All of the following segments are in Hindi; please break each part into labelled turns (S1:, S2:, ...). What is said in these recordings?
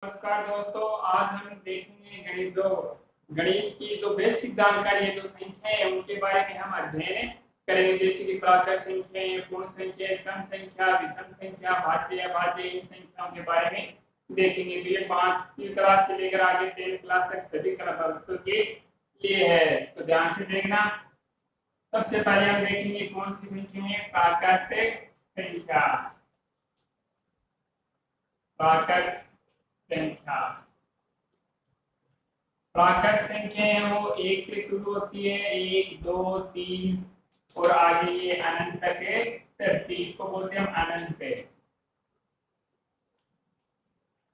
S1: नमस्कार दोस्तों, आज हम देखेंगे गणित की जो बेसिक जानकारी है, जो संख्याएं हैं उनके बारे में हम अध्ययन करेंगे। जैसे कि प्राकृत संख्याएं, पूर्ण संख्या, सम संख्या, विषम संख्या, भाज्य अभाज्य, इन संख्याओं के बारे में देखेंगे। तो ये 5वीं क्लास से लेकर आगे 10th क्लास तक सभी बच्चों के लिए है, तो ध्यान से देखना। सबसे पहले हम देखेंगे कौन सी संख्या है, प्राकृत संख्या। प्राकृत संख्या प्राकृत संख्या है वो 1 से शुरू होती है, 1 2 3 और आगे ये अनंत तक चलती है। इसको बोलते हैं हम अनंत।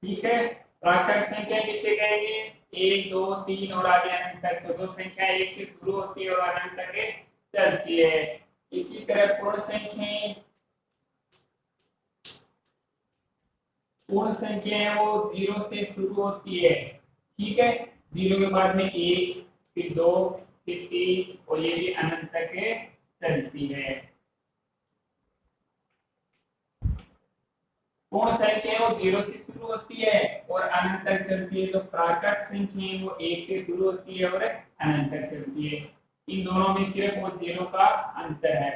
S1: ठीक है, प्राकृत संख्या किसे कहेंगे? 1 2 3 और आगे अनंत तक। तो जो संख्या 1 से शुरू होती है और अनंत तक चलती है। इसी तरह पूर्ण संख्या है वो 0 से शुरू होती है। ठीक है, 0 के बाद में 1, फिर 2, फिर 3 और ये भी अनंत तक चलती है। पूर्ण संख्या वो 0 से शुरू होती है और अनंत तक चलती है। जो प्राकृत संख्या है वो 1 से शुरू होती है और अनंत तक चलती है। इन दोनों में सिर्फ वो 0 का अंतर है।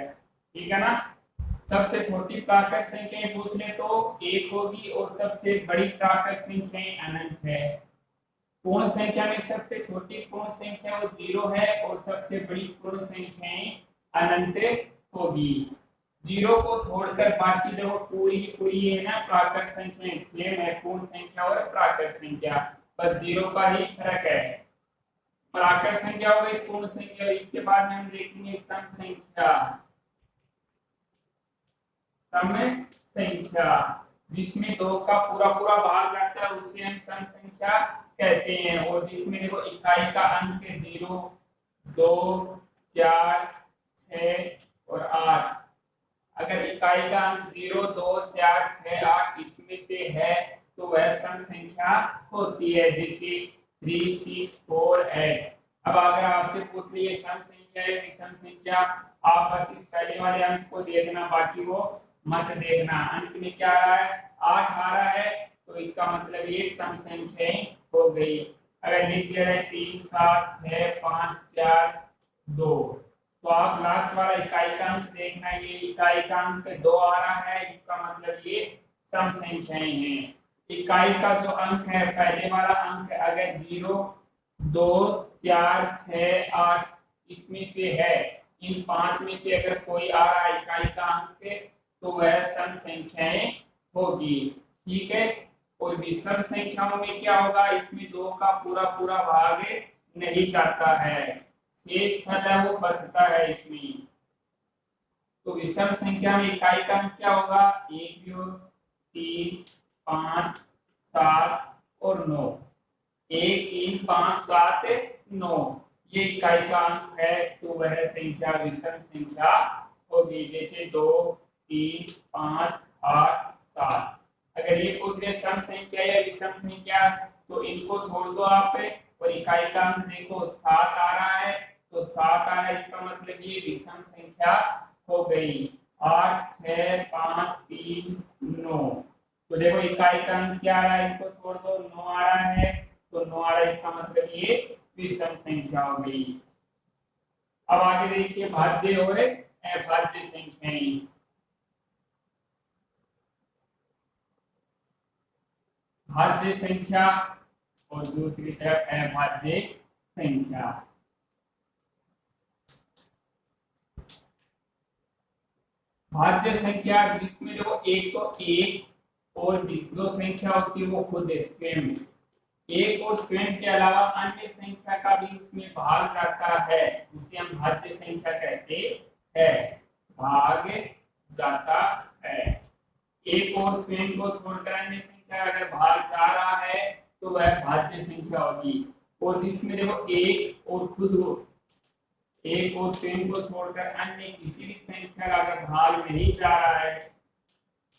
S1: ठीक है ना। सबसे छोटी प्राकृत संख्या पूछ ले तो 1 होगी और सबसे बड़ी प्राकृत संख्या अनंत है। पूर्ण संख्या में सबसे छोटी पूर्ण संख्या वो 0 है और सबसे बड़ी पूर्ण संख्या अनंत होगी। 0 को छोड़कर बाकी देखो पूरी है ना प्राकृत संख्या सेम है, पूर्ण संख्या और प्राकृत संख्या, बस 0 का ही फर्क है। प्राकृत संख्या हो गई पूर्ण संख्या। इसके बाद में हम देखेंगे सम संख्या। सम संख्या जिसमें 2 का पूरा भाग आता है उसे हम सम संख्या कहते हैं। और जिसमें देखो इकाई का अंक 0 2 4 6 और 8, अगर इकाई का अंक 0 2 4 6 8 इसमें से है तो वह सम संख्या होती है, जैसे 3 6 4 8। अब अगर आपसे पूछ लिए सम संख्या है विषम संख्या, आप बस इस पहले वाले अंक को देखना, बाकी वो मत देखना। अंक में क्या आ रहा है? 8 आ रहा है, तो इसका मतलब ये सम संख्या हो गई। अगर लिख दिया है 3 7 6 5 4 2, तो आप लास्ट वाला इकाई का अंक देखना। ये इकाई का अंक 2 आ रहा है, इसका मतलब ये सम संख्याएं हैं। इकाई का जो अंक है पहले वाला अंक अगर 0 2 4 6 8 इसमें से है, इन 5 में से अगर कोई आ रहा है इकाई का अंक, तो वह सम संख्याएं होगी। ठीक है। और विषम संख्याओं में क्या होगा? इसमें 2 का पूरा भाग नहीं करता है, शेष फल है वो बचता है इसमें। तो विषम संख्या में इकाई का अंक क्या होगा? 1 3 5 7 और 9। 1 3 5 7 9 ये इकाई का अंक है, तो वह संख्या विषम संख्या होगी। जैसे 2 3 5 8 7। अगर ये पूछ रहे सम संख्या या विषम संख्या, तो इनको छोड़ दो आप और इकाई का अंक देखो 7 आ रहा है, तो 7 आ रहा है, इसका मतलब ये विषम संख्या हो गई। 8 6 5 3 9, तो देखो इकाई का अंक क्या आ रहा है, इनको छोड़ दो 9 आ रहा है, तो 9 आ रहा है, इसका मतलब ये विषम संख्या हो गई। अब आगे देखिए भाज्य और अभाज्य संख्याएं। भाज्य संख्या और दूसरी तरफ अभाज्य संख्या। भाज्य संख्या जिसमें जो एक तो एक और जो संख्या होती है वो खुद स्वयं एक और स्वयं के अलावा अन्य संख्या का भी उसमें भाग जाता है, जिसे हम भाज्य संख्या कहते हैं। भाग जाता है। एक और स्वयं को छोड़कर अन्य संख्या अगर भाग जा रहा है तो वह भाज्य संख्या होगी। और जिसमें देखो एक और खुद हो, एक और स्वयं को छोड़कर अन्य किसी भी संख्या का अगर भाग नहीं जा रहा है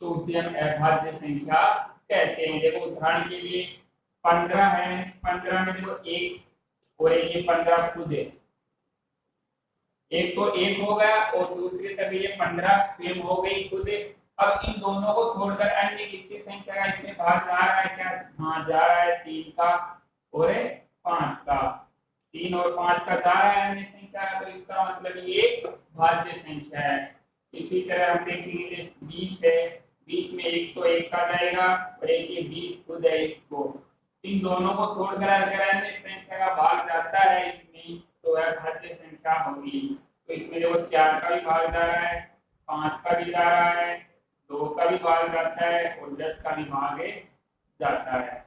S1: तो उसे हम अभाज्य संख्या कहते हैं। देखो उदाहरण के लिए 15 है, 15 में देखो एक और ये 15 खुद है, एक तो एक हो गया और दूसरी तरफ ये 15 स्वयं हो गई खुद। अब इन दोनों को छोड़कर अन्य किसी संख्या का इसमें भाग जा रहा है क्या? हाँ जा रहा है, 3 का और 5 का, 3 और 5 का जा रहा है अन्य संख्या का, तो इसका मतलब ये भाज्य संख्या है। इसी तरह हम देखेंगे 20 है, 20 में एक तो 1 का जाएगा और एक ये 20 खुद है, इसको इन दोनों को छोड़कर अगर अन्य संख्या का भाग जाता है इसमें तो वह भाज्य संख्या होगी। तो इसमें देखो 4 का भी भाग जा रहा है, 5 का भी जा रहा है, 2 का भी भाग जाता है और 10 का भी भाग जाता है।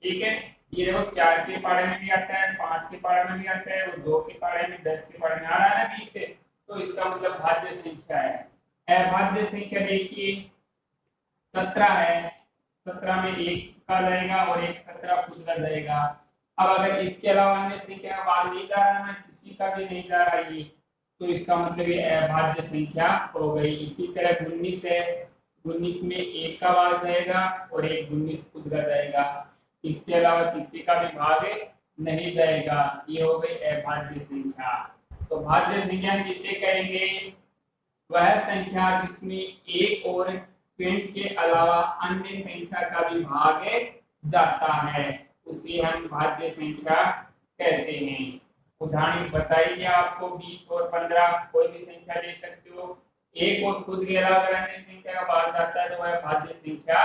S1: ठीक है, ये देखो 4 के पारे में भी आता है, 5 के पारे में भी आता है और 2 के पारे में, 10 के पारे में आ रहा है ना 20 से, तो इसका मतलब भाज्य संख्या है। अभाज्य संख्या देखिए 17 है, 17 में 1 का जाएगा और 1 17 खुद का जाएगा। अब अगर इसके अलावा अन्य संख्या का भाग नहीं जा रहा है, किसी का भी नहीं जा रहा ये, तो इसका मतलब ये अभाज्य संख्या हो गई। इसी तरह 19 है, 19 में 1 का भाग जाएगा और 1 19 खुद का जाएगा, इसके अलावा किसी का भी भाग नहीं जाएगा, ये हो गई अभाज्य संख्या। तो भाज्य संख्या किसे कहेंगे? वह संख्या जिसमें एक और स्वयं के अलावा अन्य संख्या का भी भाग जाता है, उसे हम भाज्य संख्या कहते हैं। उदाहरण बताइए आपको 20 और 15 कोई भी संख्या ले सकते हो, एक और खुद के अलावा अगर अन्य संख्या का भाग जाता है तो वह भाज्य संख्या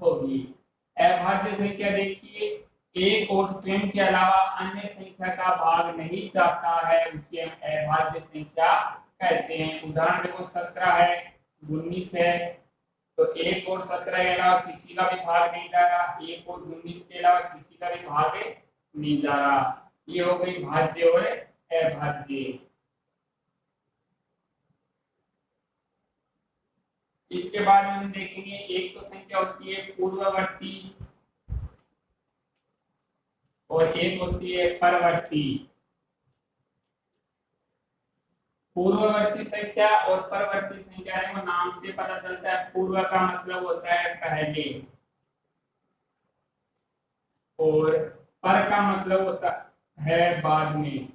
S1: होगी। अभाज्य संख्या देखिए एक और स्वयं के अलावा अन्य संख्या का भाग नहीं जाता है, उसे हम अभाज्य संख्या कहते हैं। उदाहरण देखो 17 है, 19 है, तो 1 और 17 के अलावा किसी का भी भाग नहीं जा रहा, 1 और 19 के अलावा किसी का भी भाग नहीं जा रहा, ये हो गई भाज्य और अभाज्य। इसके बाद हम देखेंगे एक तो संख्या होती है पूर्ववर्ती और एक होती है परवर्ती। पूर्ववर्ती संख्या और परवर्ती संख्या है, वो नाम से पता चलता है। पूर्व का मतलब होता है पहले और पर का मतलब होता है बाद में,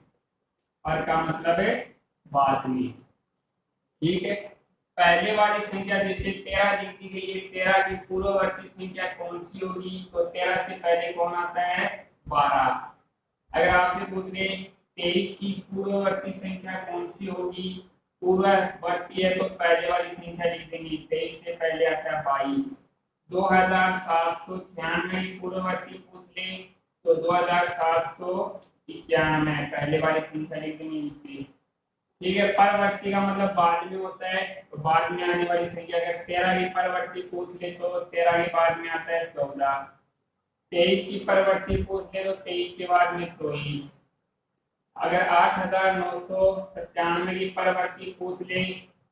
S1: पर का मतलब है बाद में। ठीक है, पहले वाली संख्या जैसे 13 लिख दी गई है, 13 की पूर्ववर्ती संख्या कौन सी होगी? तो 13 से पहले कौन आता है? 12। अगर आपसे पूछ ले 23 की पूर्ववर्ती संख्या कौन सी होगी? पूर्ववर्ती है तो पहले वाली संख्या लिख देंगे, 23 से पहले आता है 22। 2796 की पूर्ववर्ती पूछ ले तो 2791 पहले वाली संख्या लिख देंगे इससे। ठीक है, परवर्ती का मतलब बाद में होता है, तो बाद में आने वाली संख्या। अगर 13 की परवर्ती पूछ ले तो 13 के बाद में आता है 14। 23 की परवर्ती पूछ ले तो 23 के बाद में 24। अगर 8997 की परवर्ती पूछ ले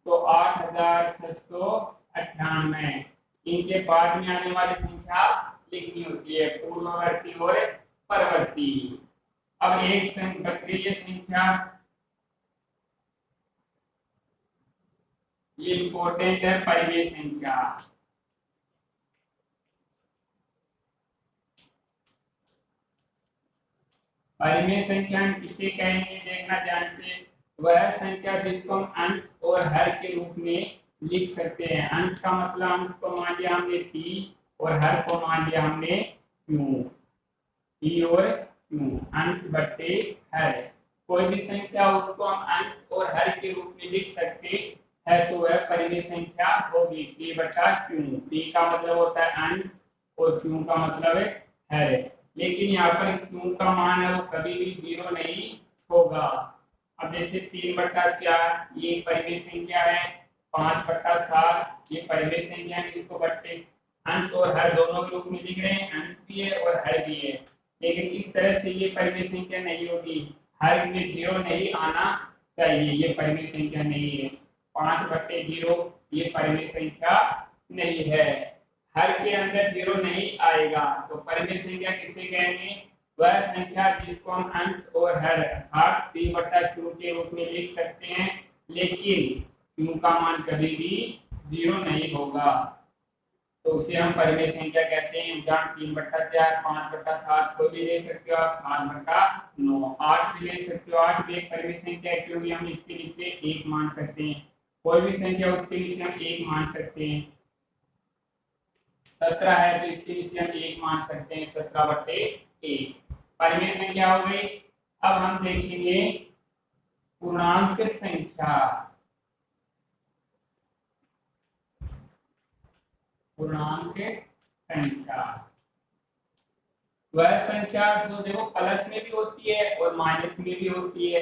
S1: तो 8698, इनके बाद में आने वाली संख्या लिखनी होती है, पूर्ववर्ती और परवर्ती। अब एक बच रही है संख्या, ये इंपॉर्टेंट है, परिमेय संख्या। परिमेय संख्या हम किसे कहेंगे? देखना ध्यान से। वह संख्या जिसको हम अंश और हर के रूप में लिख सकते हैं। अंश का मतलब अंश को मान लिया हमने p और हर को मान लिया हमने q, p और q, अंश बट्टे हर। कोई भी संख्या उसको हम अंश और हर के रूप में लिख सकते है तो वह परिमेय संख्या होगी, p बटा q। p का मतलब होता है अंश और q का मतलब है हर। लेकिन यहाँ पर q का मान है वो कभी भी 0 नहीं होगा। अब जैसे 3/4 ये परिमेय संख्या है, 5/7 ये परिमेय संख्या है, इसको बट्टे अंश और हर दोनों के रूप में लिख रहे हैं, अंश भी है और हर भी है। लेकिन इस तरह से ये परिमेय संख्या नहीं होगी, हर में 0 नहीं आना चाहिए, ये परिमेय संख्या नहीं है। 5/0 ये परिमेय संख्या नहीं है, हर के अंदर 0 नहीं आएगा। तो परिमेय संख्या किसे कहेंगे? वह संख्या जिसको हम अंश और हर अर्थात p बटा q के रूप में लिख सकते हैं, लेकिन q का मान कभी भी 0 नहीं होगा, तो उसे हम परिमेय संख्या कहते हैं। उदाहरण 3/4, 5/7 कोई भी ले सकते हो आप, 7/9, 8 भी ले सकते हो। 8 भी एक परिमेय संख्या है क्योंकि हम इसके नीचे 1 मान सकते हैं, कोई भी संख्या उसके नीचे हम 1 मान सकते हैं। 17 है तो इसके नीचे हम 1 मान सकते हैं, 17/1 परिमेय संख्या हो गई। अब हम देखेंगे पूर्णांक संख्या। पूर्णांक संख्या वह संख्या जो देखो प्लस में भी होती है और माइनस में भी होती है।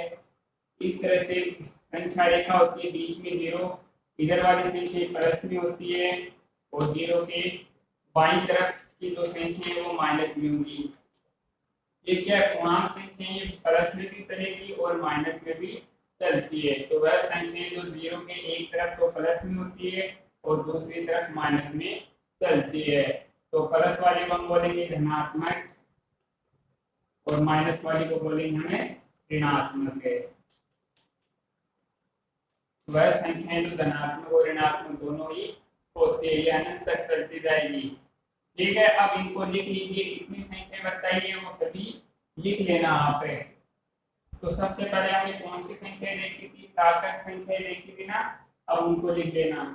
S1: इस तरह से संख्या रेखा होती है, बीच में जीरो, इधर वाली संख्या प्लस में होती है और जीरो के बाईं तरफ की जो संख्या है वो माइनस में होगी। ये क्या है, पूर्णांक संख्या, ये प्लस में भी चलेगी और माइनस में भी चलती है। तो वह संख्या जो जीरो के एक तरफ तो प्लस में होती है और दूसरी तरफ माइनस में चलती है। तो प्लस वाले को हम बोलेंगे धनात्मक और माइनस वाली को बोलेंगे हमें ऋणात्मक है। वह संख्याएं जो धनात्मक और ऋणात्मक दोनों ही होते हैं, ये अनंत तक चलती जाएगी। ठीक है, अब इनको लिख लीजिए, कितनी संख्या बताइए वो सभी लिख लेना आप। तो सबसे पहले हमने कौन सी संख्या देखी थी, प्राकृत संख्या देखी थी ना, अब उनको लिख लेना।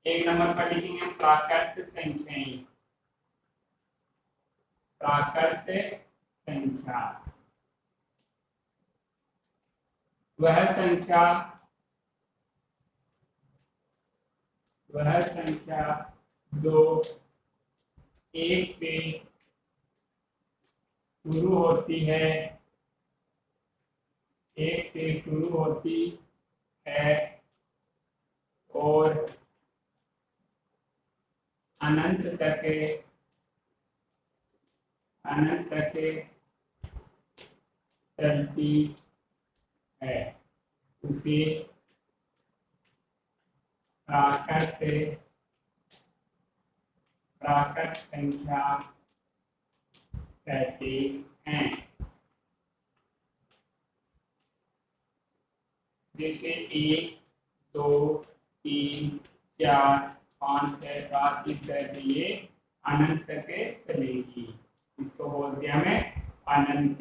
S1: एक नंबर पर लिखेंगे हम प्राकृत संख्याएं। प्राकृत संख्या वह संख्या जो एक से शुरू होती है, एक से शुरू होती है और अनंत तक चलती है, उसे प्राकृत संख्या कहते हैं। जैसे 1 2 3 4 5 6 7 इस तरह से ये अनंत तक चलेगी, इसको बोलते हैं हमें अनंत।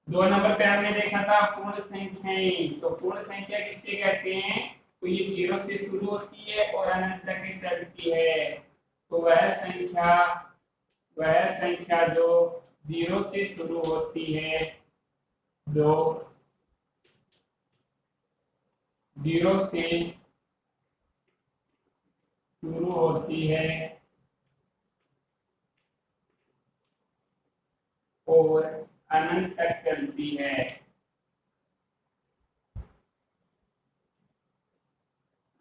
S1: 2 नंबर पे हमने देखा था पूर्ण संख्याएं। तो पूर्ण संख्या किसे कहते हैं, तो ये 0 से शुरू होती है और अनंत तक चलती है। तो वह संख्या जो 0 से शुरू होती है, जो 0 से शुरू होती है और अनंत तक चलती है,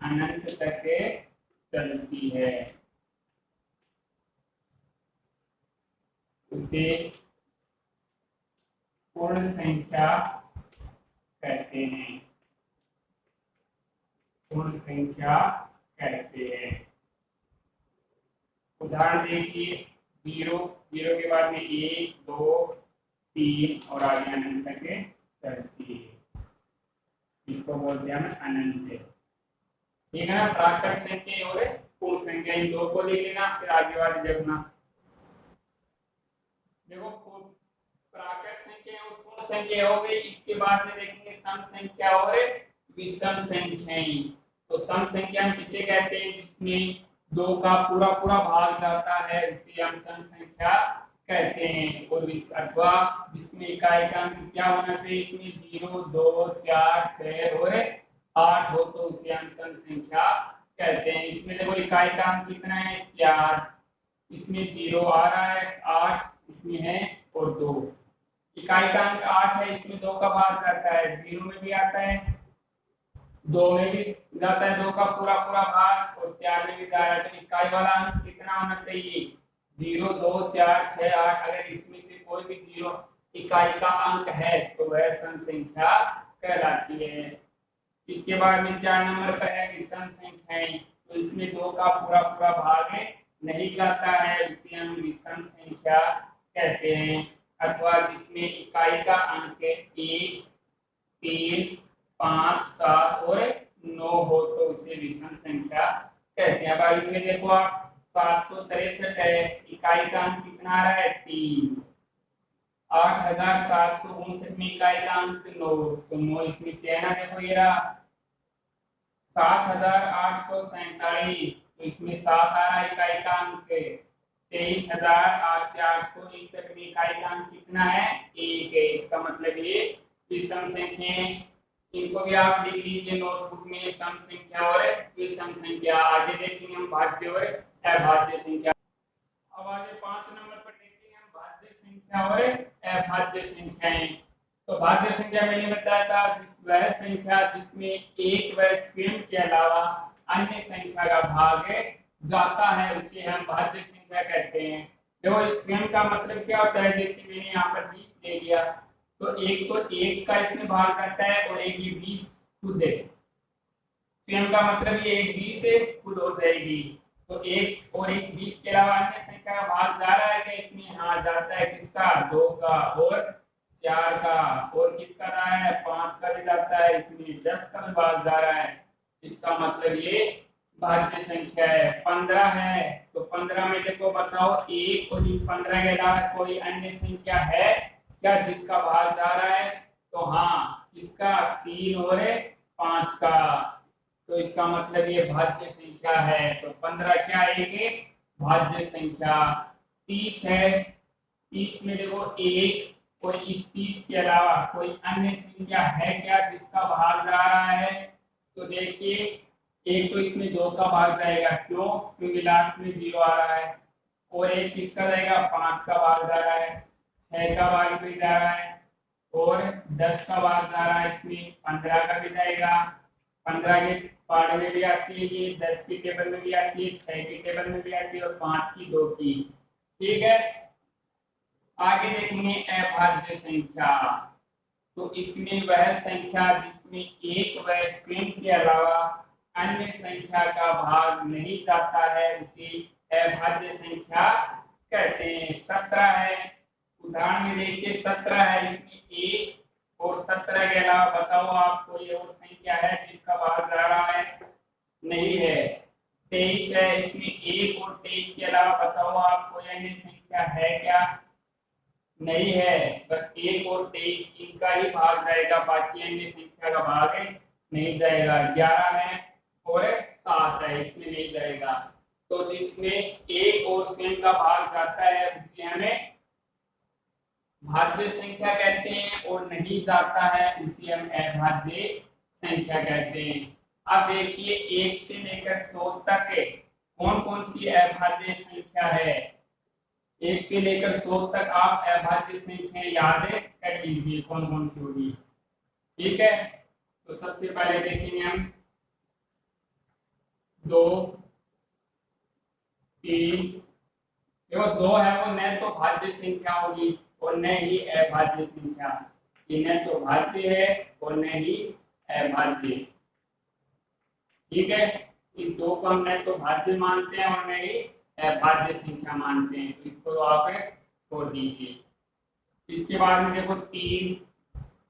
S1: अनंत तक चलती है, उसे पूर्ण संख्या कहते हैं। पूर्ण संख्या कहते हैं। उदाहरण देखिए, 0 के बाद में 1 2 3 और आगे अनंत तक चलती है, इसको बोलते हैं हम अनंत। ठीक है ना, प्राकृत संख्या और पूर्ण संख्या, इन दो को लिख लेना, फिर आगे वाले देखना। देखो प्राकृत संख्या और पूर्ण संख्या हो गई, इसके बाद में देखेंगे सम संख्या और विषम संख्याएं। तो सम संख्या हम किसे कहते हैं, जिसमें 2 का पूरा भाग जाता है, उसे हम सम संख्या कहते हैं। और अथवा जिसमें इकाई का अंक क्या होना चाहिए, इसमें 0 2 4 6 और 8 हो तो उसे हम सम संख्या कहते हैं। इसमें देखो इकाई का अंक कितना है, 4, इसमें 0 आ रहा है, 8 इसमें है और 2। इकाई का अंक 8 है, इसमें 2 का भाग जाता है, 0 में भी आता है, 2 में भी जाता है 2 का पूरा भाग और 4 में भी जा रहा है। तो इकाई वाला अंक कितना होना चाहिए, 0 2 4 6 8। अगर इसमें से कोई भी 0 इकाई का अंक है तो वह सम संख्या कहलाती है। इसके बाद में 4 नंबर पर है विषम संख्याएं। तो इसमें 2 का पूरा भाग नहीं जाता है, उसे हम विषम संख्या कहते हैं। अथवा जिसमें इकाई का अंक 1 3 5 7 और 9 हो तो उसे विषम संख्या कहते हैं। अब आगे में देखो आप, 763 है, इकाई का अंक कितना आ रहा है, 3। 8759 में इकाई का अंक 9, तो 9 इसमें से है ना, देखो ये रहा। 7847, तो इसमें 7 आ रहा है इकाई का अंक, 23,461 में इकाई का अंक कितना है, 1 है। इसका मतलब ये विषम संख्या है। इनको भी आप लिख लीजिए नोटबुक में, सम संख्या और विषम संख्या। आगे देखेंगे हम भाज्य और अभाज्य संख्या। अब आगे 5 नंबर पर देखेंगे हम भाज्य संख्या और अभाज्य संख्याएं। तो भाज्य संख्या मैंने बताया था वह संख्या जिसमें एक व स्वयं के अलावा अन्य संख्या का भाग जाता है उसे हम भाज्य संख्या कहते हैं। देखो स्वयं का मतलब क्या होता है, जैसे मैंने यहाँ पर 20 ले लिया तो एक का इसमें भाग जाता है और एक ये 20 खुद है। स्वयं का मतलब ये एक 20 है खुद हो जाएगी। तो एक और इस 20 के अलावा अन्य संख्या का भाग जा रहा है क्या इसमें, हाँ जाता है। किसका, 2 का और 4 का, और किसका रहा है, 5 का भी जाता है इसमें, 10 का भी भाग जा रहा है। इसका मतलब ये भाज्य संख्या है। 15 है तो 15 में देखो बताओ एक और इस 15 के अलावा कोई अन्य संख्या है क्या जिसका भाग जा रहा है, तो हाँ इसका 3 और 5 का। तो इसका मतलब ये भाज्य संख्या है। तो 15 क्या एक भाज्य संख्या। 30 है, 30 में देखो एक और इस 30 के अलावा कोई अन्य संख्या है क्या जिसका भाग जा रहा है, तो देखिए एक तो इसमें 2 का भाग जाएगा, क्यों, क्योंकि लास्ट में 0 आ रहा है। और एक किसका जाएगा, 5 का भाग जा रहा है, 6 का भाग भी जा रहा है और 10 का भाग जा रहा है इसमें, 15 का भी जाएगा। 15 के पार्ट में भी आती है ये, 10 की टेबल में भी आती है, 6 की टेबल में भी आती है और 5 की, 2 की। ठीक है, आगे देखेंगे अभाज्य संख्या। तो इसमें वह संख्या जिसमें एक व स्वयं के अलावा अन्य संख्या का भाग नहीं जाता है उसे अभाज्य संख्या कहते हैं। 17 है, उदाहरण में देखिए 17 है, इसमें एक और 17 के अलावा बताओ आप कोई और संख्या है जिसका भाग जा रहा है, नहीं है। 23 है, इसमें एक और 23 के अलावा बताओ आप कोई अन्य संख्या है क्या, नहीं है। बस एक और 23 इनका ही भाग जाएगा, बाकी अन्य संख्या का भाग नहीं जाएगा। 11 है और 7 है, इसमें नहीं जाएगा। तो जिसमें एक और स्वयं का भाग जाता है उसे हमें भाज्य संख्या कहते हैं और नहीं जाता है उसे हम अभाज्य संख्या कहते हैं। अब देखिए 1 से लेकर 100 तक कौन कौन सी अभाज्य संख्या है। 1 से लेकर 100 तक आप अभाज्य संख्या याद कर लीजिए कौन कौन सी होगी। ठीक है, तो सबसे पहले देखेंगे हम 2, 3, देखो 2 है वो न तो भाज्य संख्या होगी और न ही अभाज्य संख्या। ये न तो भाज्य है और न ही अभाज्य। ठीक है, इस 2 को हम न तो भाज्य मानते हैं और न ही अभाज्य संख्या मानते हैं, तो इसको आप छोड़ दीजिए। इसके बाद में देखो 3,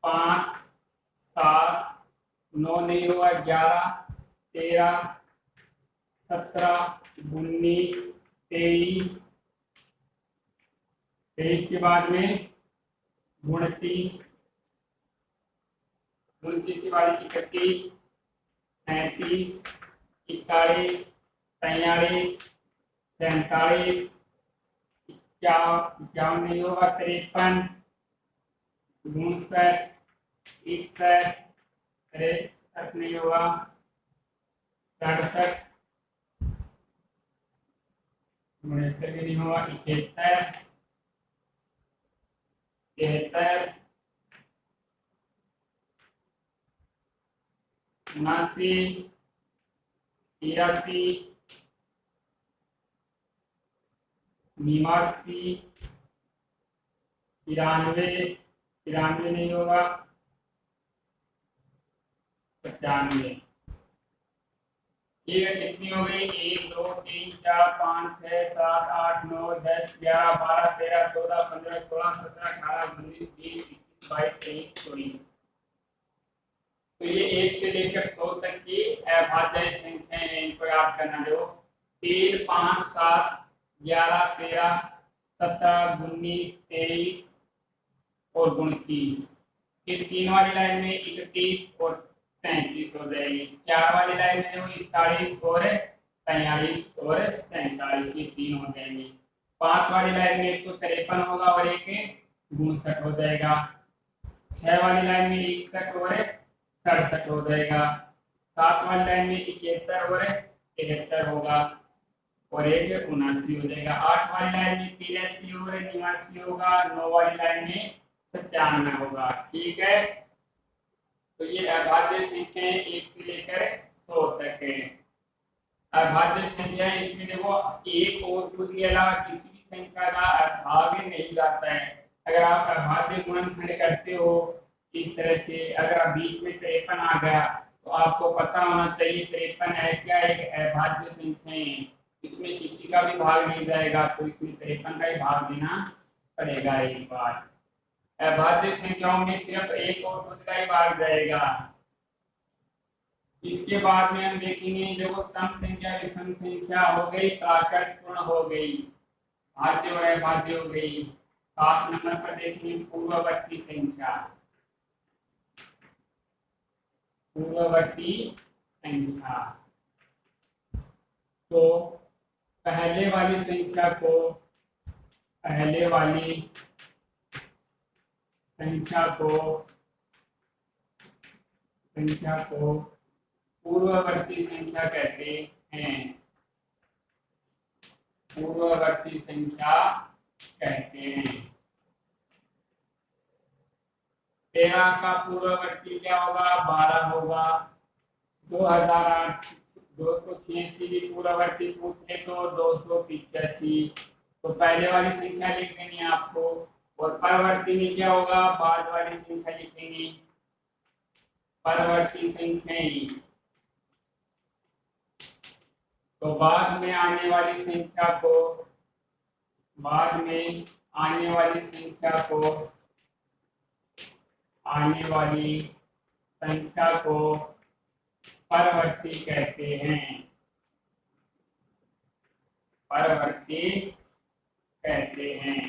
S1: 5, 7, 9 नहीं होगा, 11, 13, 17, 19, 23, 23 के बाद में 29, 29 के बाद 31, 37, 41, 43, 47, 51 नहीं होगा, 53, 59, 61, 63 नहीं होगा, 67, 69 भी नहीं होगा, 71, 73, 79, 83, 89, 93, 93 नहीं होगा, 97। ये कितनी हो गई, 1, 2, 3, 4, 5, 6, 7, 8, 9, 10, 11, 12, 13, 14, 15, 16, 17, 18, 19, 20, 21, 22, 23, 24। तो ये 1 से लेकर 100 तक की अभाज्य संख्याएं हैं, इनको याद करना। दो 3, 5, 7, 11, 13, 17, 19, 23 और 29। फिर 3 वाली लाइन में 31 और 37 हो जाएगी। 4 वाली लाइन में 41 और 43 और 47, ये 3 हो जाएंगे। 5 वाली लाइन में एक तो 53 होगा और एक 59 हो जाएगा। 6 वाली लाइन में 61 और 67 हो जाएगा। 7 वाली लाइन में 71 और 73 होगा और एक 79 हो जाएगा। 8 वाली लाइन में 83 और 89 होगा। 9 वाली लाइन में 97 होगा। ठीक है, तो ये अभाज्य संख्याएं 1 से लेकर 100 तक है। अभाज्य संख्याएं इसमें देखो एक और खुद के अलावा किसी भी संख्या का भाग नहीं जाता है। अगर आप अभाज्य गुणनखंड करते हो इस तरह से, अगर आप बीच में 53 आ गया तो आपको पता होना चाहिए 53 है क्या, एक अभाज्य संख्या है, इसमें किसी का भी भाग नहीं जाएगा, तो इसमें 53 का ही भाग देना पड़ेगा एक बार। अभाज्य संख्याओं में सिर्फ एक और खुद का ही भाग जाएगा। इसके बाद में हम देखेंगे देखो सम संख्या विषम संख्या हो गई, प्राकृत पूर्ण हो गई, भाज्य और अभाज्य हो गई। 7 नंबर पर देखेंगे पूर्ववर्ती संख्या। पूर्ववर्ती संख्या तो पहले वाली संख्या को पूर्ववर्ती संख्या कहते हैं। पूर्ववर्ती संख्या कहते हैं। 13 का पूर्ववर्ती क्या होगा, 12 होगा। 286 की पूर्ववर्ती पूछे तो 285, तो पहले वाली संख्या लिख देनी है आपको, और परवर्ती में क्या होगा, बाद वाली संख्या लिखेंगे। परवर्ती संख्याएं तो बाद में आने वाली संख्या को परवर्ती कहते हैं। परवर्ती कहते हैं।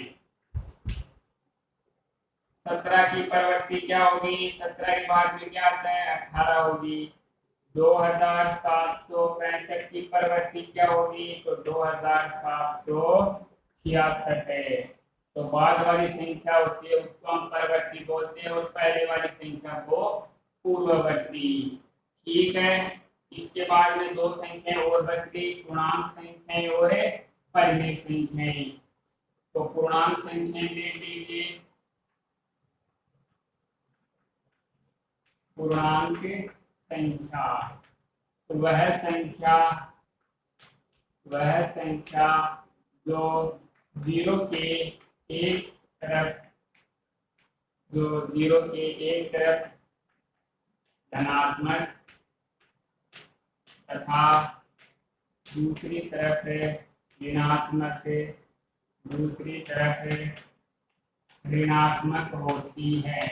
S1: 17 की परवर्ती क्या होगी, 17 के बाद में क्या आता है, 18 होगी। 2765 की परवर्ती क्या होगी, तो 2766 है। तो बाद वाली संख्या होती है उसको हम परवर्ती बोलते हैं, और पहले वाली संख्या को पूर्ववर्ती। ठीक है, इसके बाद में दो संख्याएं और बच गई, पूर्णांक संख्याएं और परिमेय संख्याएं। तो पूर्णांक संख्याएं देख लीजिए। पूर्णांक संख्या तो वह संख्या जो जीरो के एक तरफ धनात्मक तथा दूसरी तरफ ऋणात्मक होती है,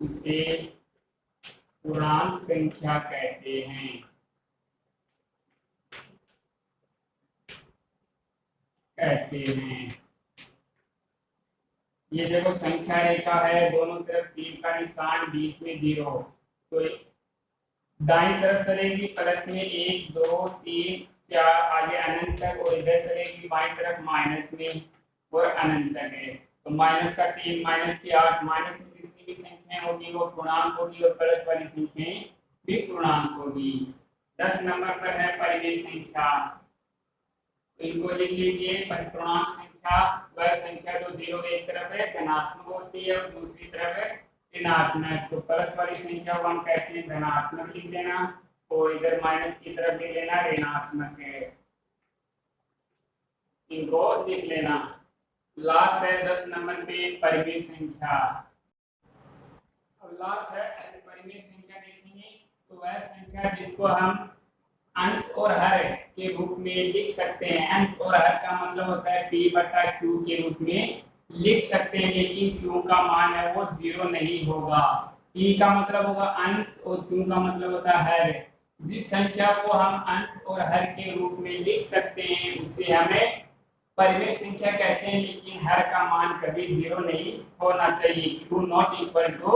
S1: उसे पूर्णांक संख्या कहते हैं। ये देखो संख्या रेखा है, दोनों तरफ तीर का निशान, बीच में 0, तो दाईं तरफ चलेगी प्लस में 1 2 3 4 आगे अनंत तक, और इधर चलेगी बाईं तरफ माइनस में और अनंत तक है। तो माइनस का 3 माइनस की 8, माइनस में जितनी भी संख्याएं होगी वो पूर्णांक होगी, और प्लस वाली संख्याएं भी पूर्णांक होगी। 10 नंबर पर है परिमेय संख्या, तो इनको लिख लीजिए। पूर्णांक संख्या वह संख्या जो 0 एक तरफ है धनात्मक होती है और दूसरी तरफ है ऋणात्मक। तो प्लस वाली संख्या को हम कहते हैं धनात्मक लिख देना, और इधर माइनस की तरफ लिख लेना ऋणात्मक है, इनको लिख लेना। लास्ट है 10 नंबर पे परिमेय संख्या। अब लास्ट है परिमेय संख्या देखेंगे, तो वह संख्या जिसको हम अंश और हर के रूप में लिख सकते हैं। अंश और हर का मतलब होता है p/q के रूप में लिख सकते हैं, लेकिन q का मान है वो 0 नहीं होगा। p का मतलब होगा अंश और q का मतलब होता है हर। जिस संख्या को हम अंश और हर के रूप में लिख सकते हैं उसे हमें परिमेय संख्या कहते हैं, लेकिन हर का मान कभी 0 नहीं होना चाहिए। q नॉट इक्वल टू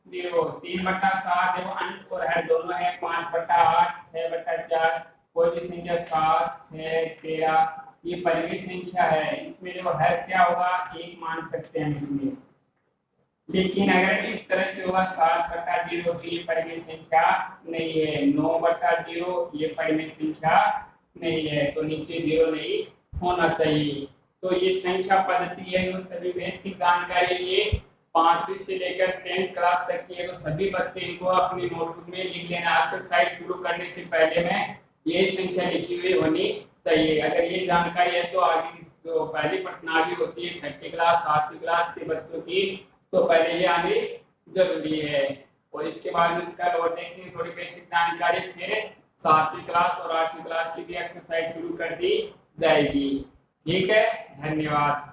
S1: 0, 3/7 देखो अंश और हर दोनों है, 5/8, 6/4, कोई भी संख्या 7, 6, 13 ये परिमित संख्या है, इसमें देखो हर क्या होगा 1 मान सकते हैं इसमें। लेकिन अगर इस तरह से होगा 7/0 तो ये परिमित संख्या नहीं है, 9/0 ये परिमित संख्या नहीं है, तो नीचे 0 नहीं होना चाहिए। तो ये संख्या पद्धति है, ये सभी बेसिक जानकारी ये 5वीं से लेकर 10th क्लास तक की है, तो सभी बच्चे इनको अपनी नोटबुक में लिख लेना। एक्सरसाइज शुरू करने से पहले में ये संख्या लिखी हुई होनी चाहिए। अगर ये जानकारी है तो आगे जो पहली प्रश्नावली होती है 6ठी क्लास 7वीं क्लास के बच्चों की, तो पहले ये आनी जरूरी है। और इसके बाद में कल और देखेंगे थोड़ी बेसिक जानकारी, फिर 7वीं क्लास और 8वीं क्लास की भी एक्सरसाइज शुरू कर दी जाएगी। ठीक है, धन्यवाद।